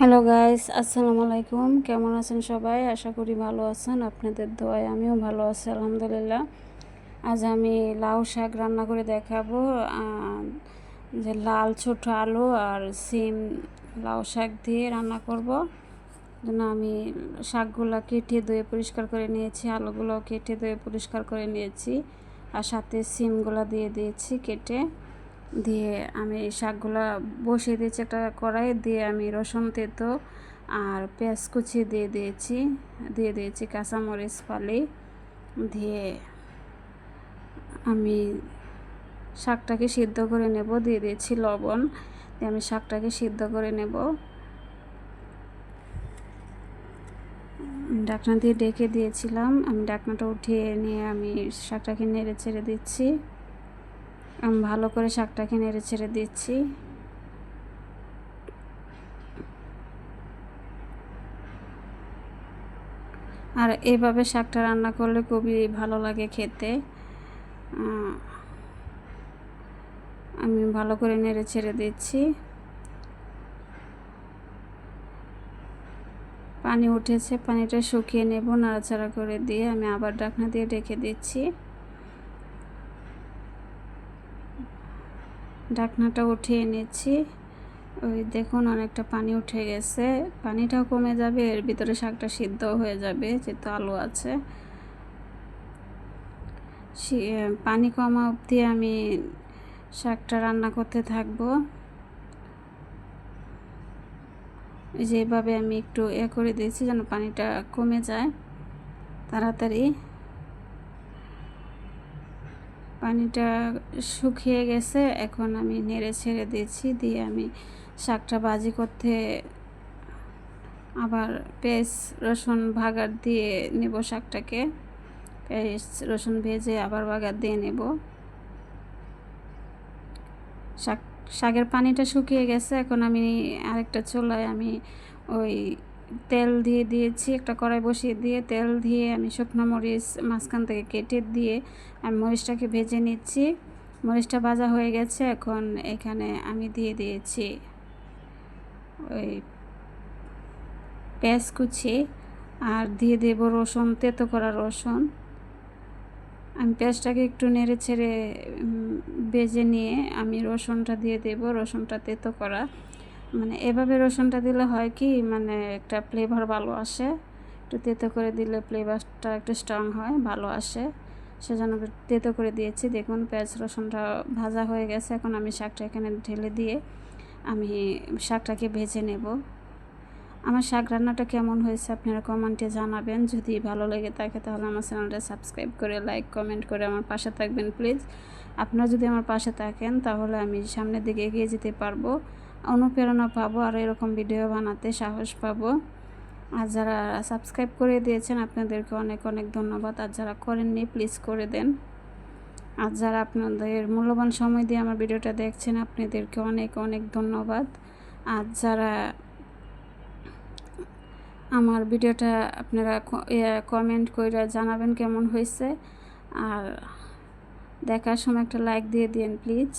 Hello guys, আসসালামু আলাইকুম। কেমন আছেন সবাই? আশা করি ভালো আছেন। আপনাদের দোয়ায় আমিও ভালো আছি, আলহামদুলিল্লাহ। আজ আমি লাউ শাক রান্না করে দেখাবো। যে লাল ছোট আলু আর সিম লাউ শাক দিয়ে রান্না করব। জন্য আমি শাকগুলো কেটে ধুয়ে পরিষ্কার করে নিয়েছি, আলুগুলো কেটে ধুয়ে পরিষ্কার করে নিয়েছি, আর সাথে সিমগুলো দিয়ে দিয়েছি কেটে। দিয়ে আমি শাকগুলো বসিয়ে দিয়েছি একটা কড়াই দিয়ে। আমি রসুন তেতো আর পেঁয়াজ কুচি দিয়ে দিয়েছি কাঁচামরিচ ফালি দিয়ে আমি শাকটাকে সিদ্ধ করে নেব। দিয়ে দিয়েছি লবণ দিয়ে আমি শাকটাকে সিদ্ধ করে নেব। ঢাকনা দিয়ে ডেকে দিয়েছিলাম, আমি ঢাকনাটা উঠিয়ে নিয়ে আমি শাকটাকে নেড়ে ছেড়ে দিচ্ছি। আমি ভালো করে শাকটাকে নেড়ে ছেড়ে দিচ্ছি। আর এইভাবে শাকটা রান্না করলে খুবই ভালো লাগে খেতে। আমি ভালো করে নেড়ে ছেড়ে দিচ্ছি। পানি উঠেছে, পানিটা শুকিয়ে নেব নাড়াচাড়া করে দিয়ে। আমি আবার ঢাকনা দিয়ে ঢেকে দিচ্ছি। ঢাকনাটা উঠিয়ে নিচ্ছি। ওই দেখুন অনেকটা পানি উঠে গেছে, পানিটাও কমে যাবে, এর ভিতরে শাকটা সিদ্ধ হয়ে যাবে যেহেতু আলু আছে। পানি কমা অবধি আমি শাকটা রান্না করতে থাকবো। যেভাবে আমি একটু করে দিয়েছি যেন পানিটা কমে যায় তাড়াতাড়ি। পানিটা শুকিয়ে গেছে, এখন আমি নেড়ে ছেড়ে দিয়েছি। দিয়ে আমি শাকটা ভাজি করতে আবার পেঁয়াজ রসুন ভাগার দিয়ে নেব শাকটাকে। পেঁয়াজ রসুন ভেজে আবার ভাগার দিয়ে নেব। শাকের পানিটা শুকিয়ে গেছে, এখন আমি আরেকটা চুলায় আমি ওই তেল দিয়ে দিয়েছি। একটা কড়াই বসিয়ে দিয়ে তেল দিয়ে আমি শুকনো মরিচ মাঝখান থেকে কেটে দিয়ে আমি মরিচটাকে ভেজে নিচ্ছি। মরিচটা ভাজা হয়ে গেছে, এখন এখানে আমি দিয়ে দিয়েছি ওই পেঁয়াজ কুচি আর দিয়ে দেব রসুন, তেতো করা রসুন। আমি পেঁয়াজটাকে একটু নেড়ে ছেড়ে ভেজে নিয়ে আমি রসুনটা দিয়ে দেব। রসুনটা তেতো করা, মানে এভাবে রসুনটা দিলে হয় কি, মানে একটা ফ্লেভার ভালো আসে। একটু তেতো করে দিলে ফ্লেভারটা একটু স্ট্রং হয়, ভালো আসে, সেজন্য তেতো করে দিয়েছি। দেখুন পেঁয়াজ রসুনটা ভাজা হয়ে গেছে, এখন আমি শাকটা এখানে ঢেলে দিয়ে আমি শাকটাকে ভেজে নেব। আমার শাক রান্নাটা কেমন হয়েছে আপনারা কমেন্টে জানাবেন। যদি ভালো লেগে থাকে তাহলে আমার চ্যানেলটা সাবস্ক্রাইব করে লাইক কমেন্ট করে আমার পাশে থাকবেন প্লিজ। আপনারা যদি আমার পাশে থাকেন তাহলে আমি সামনের দিকে এগিয়ে যেতে পারবো, অনুপ্রেরণা পাবো, আর এরকম ভিডিও বানাতে সাহস পাবো। আর যারা সাবস্ক্রাইব করে দিয়েছেন আপনাদেরকে অনেক অনেক ধন্যবাদ, আর যারা করেননি প্লিজ করে দেন। আর যারা আপনাদের মূল্যবান সময় দিয়ে আমার ভিডিওটা দেখছেন আপনাদেরকে অনেক অনেক ধন্যবাদ। আর যারা আমার ভিডিওটা আপনারা কমেন্ট করে জানাবেন কেমন হয়েছে, আর দেখার সময় একটা লাইক দিয়ে দিন প্লিজ।